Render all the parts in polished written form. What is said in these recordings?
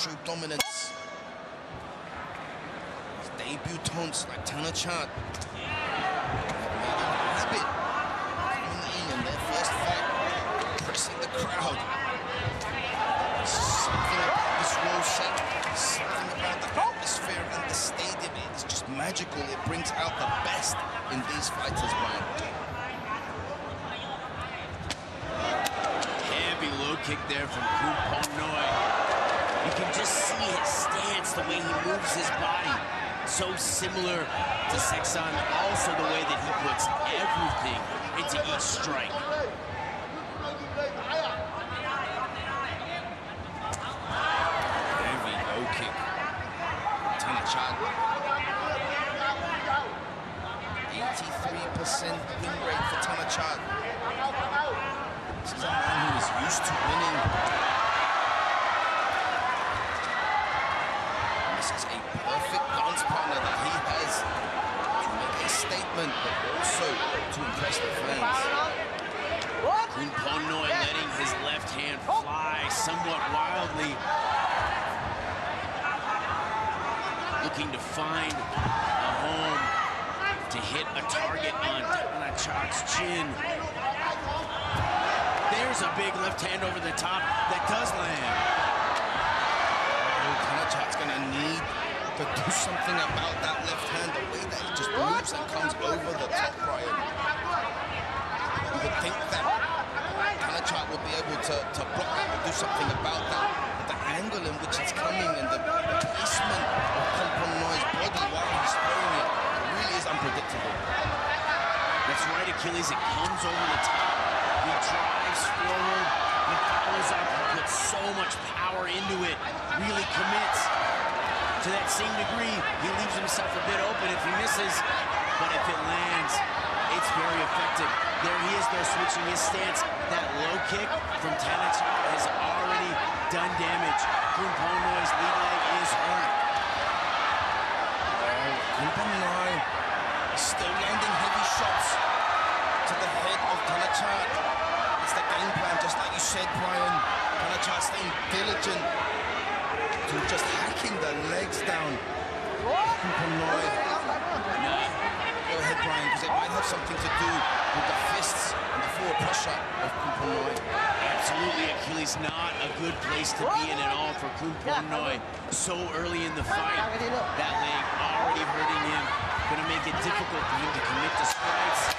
show dominance. Debutants like Tanachat habit coming in their first fight, pressing the crowd. Something about this roll set, something about the atmosphere and the stadium. It's just magical. It brings out the best in these fighters, Brian. Heavy low kick there from Kunponoi. You can just see his stance, the way he moves his body. So similar to Sexton, also the way that he puts everything into each strike. Heavy low kick. Tanachat. 83% win rate for Tanachat. This is a man who is used to winning. This is a perfect dance partner that he has to make a statement, but also to impress the fans. Kunponoi letting his left hand fly somewhat wildly. Looking to find a home to hit a target on Tanachat's chin. There's a big left hand over the top that does land. Tanachat's gonna need to do something about that left hand, the way that he just moves and comes over the top, Brian. You would think that Tanachat would be able to block that or do something about that. The angle in which it's coming and the placement of Kunponoi's body while he's throwing it really is unpredictable. That's right, Achilles. It comes over the top. He drives forward. He follows up and puts so much power into it. Really commits. To that same degree, he leaves himself a bit open if he misses. But if it lands, it's very effective. There he is, though, switching his stance. That low kick from Tanachat has already done damage. Kunponoi's lead leg is hurt. Kunponoi is still landing heavy shots to the head of Tanachat. It's the game plan, just like you said, Brian. Tanachat staying diligent to just hacking the legs down. Kunponoi. Go ahead, Brian, because it might have something to do with the fists and the forward pressure of Kunponoi. Absolutely, Achilles, not a good place to be in at all for Kunponoi. So early in the fight, that leg already hurting him. Gonna make it difficult for him to commit to strikes,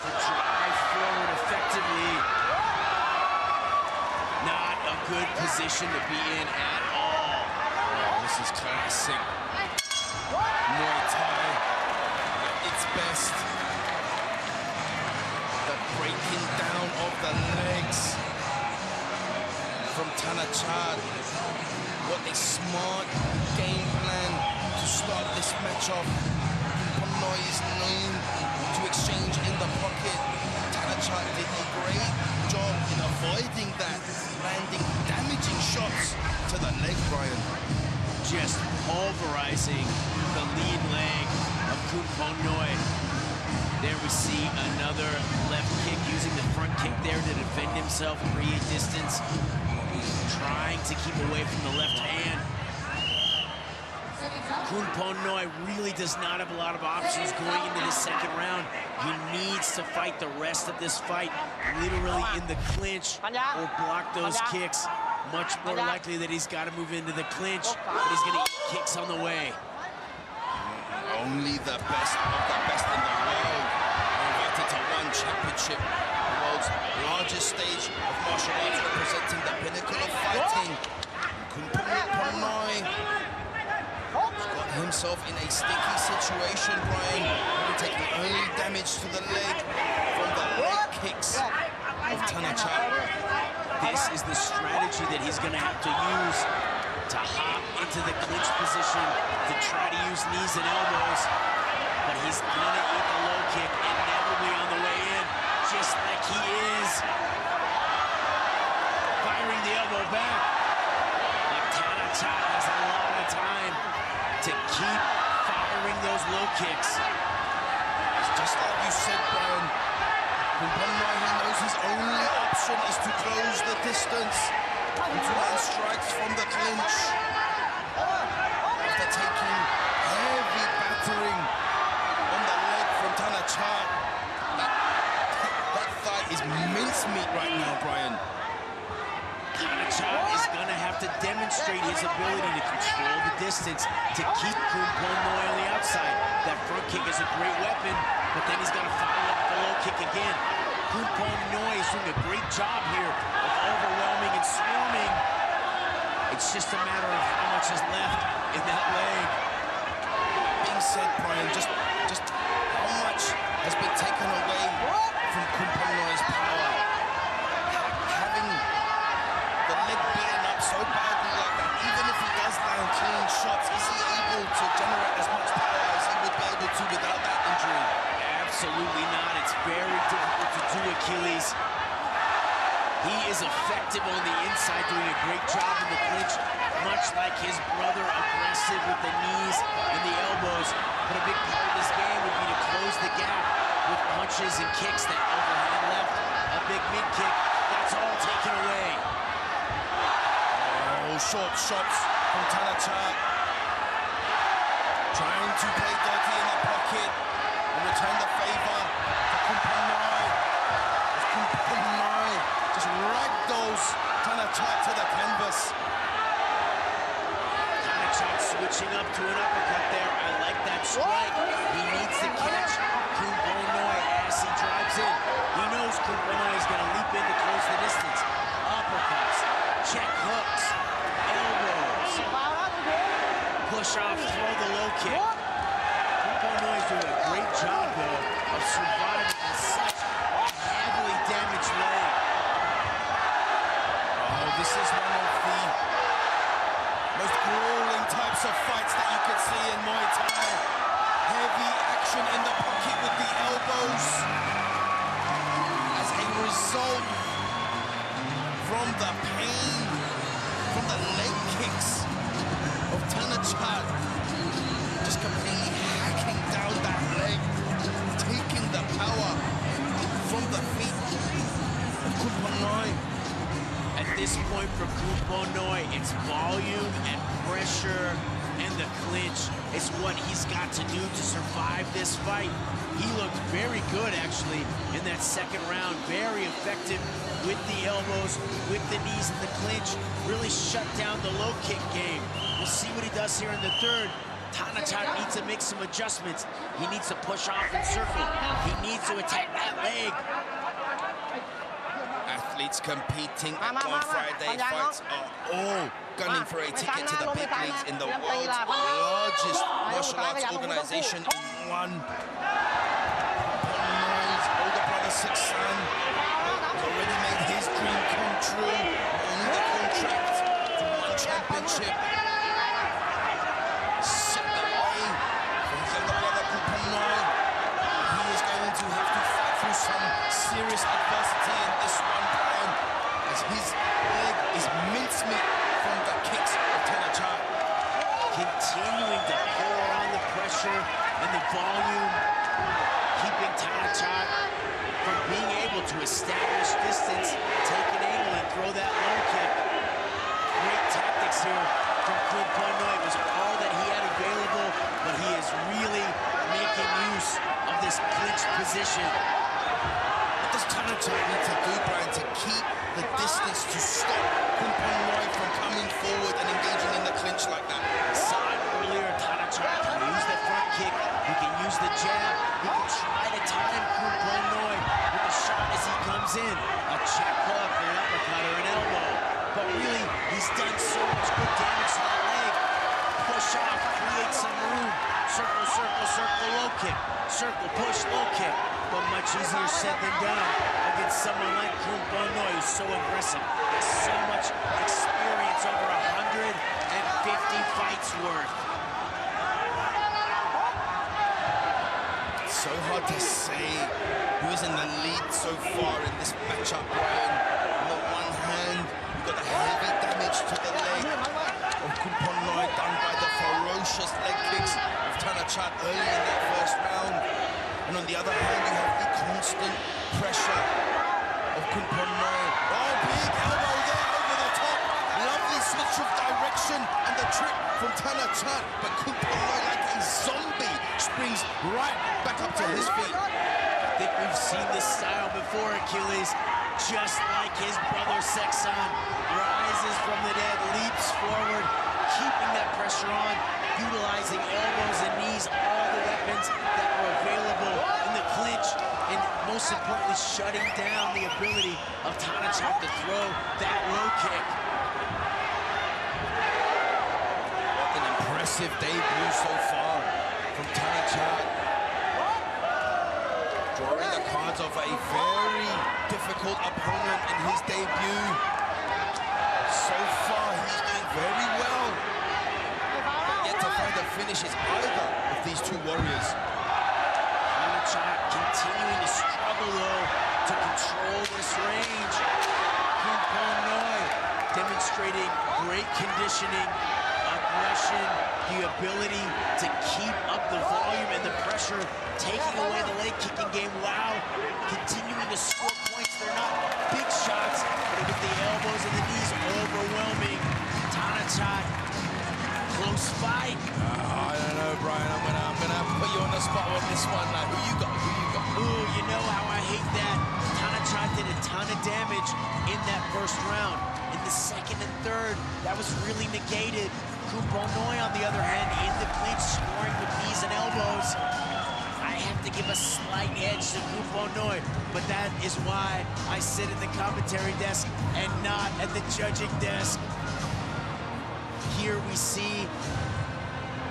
to drive forward effectively. Not a good position to be in at all. Oh, this is classic Muay Thai at its best. The breaking down of the legs from Tanachat. What a smart game plan to start this match off. Kunponoi is known to exchange in the pocket. Tanachat did a great job in avoiding that, landing damaging shots to the leg, Brian. Just pulverizing the lead leg of Kunponoi. There we see another left kick, using the front kick there to defend himself, create distance, trying to keep away from the left hand. Kunponoi really does not have a lot of options going into the second round. He needs to fight the rest of this fight literally in the clinch or block those kicks. Much more likely that he's got to move into the clinch, but he's going to eat kicks on the way. Only the best of the best in the world are invited to one championship, the world's largest stage of martial arts, representing the pinnacle of fighting. Kunponoi got himself in a sticky situation, Brian. Taking early damage to the leg from the leg kicks of Tanachat. This is the strategy that he's going to have to use to hop into the clinch position, to try to use knees and elbows. But he's going to eat the low kick inevitably on the way in, just like he is. Firing the elbow back. But Tanachat has a lot of time to keep firing those low kicks. It's just like you said, Brian. Kunponoi, he knows his only option is to close the distance and to land strikes from the clinch. demonstrate his ability to control the distance to keep Kumponoi on the outside. That front kick is a great weapon, but then he's got to follow up with the low kick again. Kumponoi is doing a great job here of overwhelming and swarming. It's just a matter of how much is left in that leg. Being said, Brian, just how much has been taken away from Kumponoi's power. Having the leg beaten up so badly like that, even if he does land clean shots, is he able to generate as much power as he would be able to without that injury? Absolutely not. It's very difficult to do, Achilles. He is effective on the inside, doing a great job in the clinch, much like his brother, aggressive with the knees and the elbows. But a big part of this game would be to close the gap with punches and kicks. That overhand left, a big mid kick, that's all taken away. Oh, short shots from Tanachat. Trying to play dirty in the pocket and return the favor to Kumponoi. Kumponoi just ragdolls Tanachat to the canvas. Tanachat switching up to an uppercut there. I like that strike. He needs to catch Kumponoi as he drives in. He knows Kumponoi is going to leap in to close the distance. Uppercuts, check hooks, elbows, push off, throw the low kick. Kumponoi is doing a great job, though, of surviving in such a heavily damaged leg. Oh, this is one of the most grueling types of fights that you could see in Muay Thai. Heavy action in the pocket with the elbows. As a result, from the pain, from the leg kicks of Tanachat, just completely hacking down that leg, taking the power from the feet of Kumponoi. At this point for Kumponoi, it's volume and pressure and the clinch is what he's got to do to survive this fight. He looked very good, actually, in that second round. Very effective with the elbows, with the knees and the clinch. Really shut down the low kick game. We'll see what he does here in the third. Tanachat needs to make some adjustments. He needs to push off and circle. He needs to attack that leg. Athletes competing at One Friday fights are all gunning for a ticket to the big leagues in the world's largest martial arts organization in one. Kumponoi's older brother, Sixsan, has already made his dream come true, owning the contract to one championship. Set the way for his younger brother, Kumponoi. He is going to have to fight through some serious adversity in this one, Brian, as his leg is mincemeat from the kicks of Tanachat. Continuing to pour on the pressure and the volume, keeping Tanachat from being able to establish distance, take an angle and throw that low kick. Great tactics here from Kumponoi. It was all that he had available, but he is really making use of this clinch position. What does Tanachat need to do, Brian, to keep the distance to stop Kumponoi from coming forward and engaging in the clinch like that? Saw it earlier, Tanachat can use the front kick, he can use the jab, he can try to time Kumponoi with a shot as he comes in, a check hook, an uppercut, or an elbow. But really, he's done so much good damage to that leg. Push off, create some room. Circle, circle, circle, low kick. Circle, push, low kick. But much easier said than done against someone like Kumponoi, who's so aggressive, has so much experience, over 150 fights worth. So hard to say who is in the lead so far in this matchup, Brian. On the one hand, you've got the heavy damage to the leg of Kumponoi done by the ferocious leg kicks of Tanachat early in that first round. And on the other hand, you have the constant pressure of Kumponoi. Oh, big elbow there over the top. Lovely switch of direction and the trick from Tanachat. But Kumponoi, like a zombie, springs right back up to his feet. I think we've seen this style before, Achilles. Just like his brother Sexan rises from the dead, leaps forward, most importantly, shutting down the ability of Tanachak to throw that low kick. What an impressive debut so far from Tanachak. Drawing the cards of a very difficult opponent in his debut. So far, he's doing very well. But yet to find the finishes either of these two warriors. Tanachak continuing to struggle, though, to control this range. Kuponoi demonstrating great conditioning, aggression, the ability to keep up the volume and the pressure, taking away the leg kicking game. Wow, continuing to score points. They're not big shots, but with the elbows and the knees overwhelming. Tanachak, close fight. I don't know, Brian. I'm gonna put you on the spot on this one. Like, who you got? Who you got? Ooh, you know how I hate that. Tanachak did a ton of damage in that first round. In the second and third, that was really negated. Kuponoi, on the other hand, in the clinch, scoring with knees and elbows. I have to give a slight edge to Kuponoi, but that is why I sit in the commentary desk and not at the judging desk. Here we see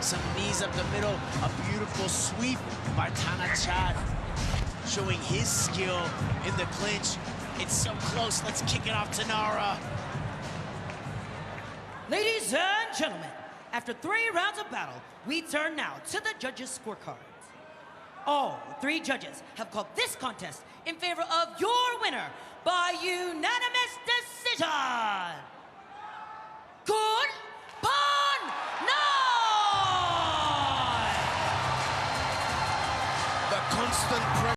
some knees up the middle, a beautiful sweep by Tanachak, showing his skill in the clinch. It's so close. Let's kick it off to Nara. Ladies and gentlemen, after 3 rounds of battle, we turn now to the judges' scorecards. All 3 judges have called this contest in favor of your winner by unanimous decision. Good Pon Nine! The constant pressure.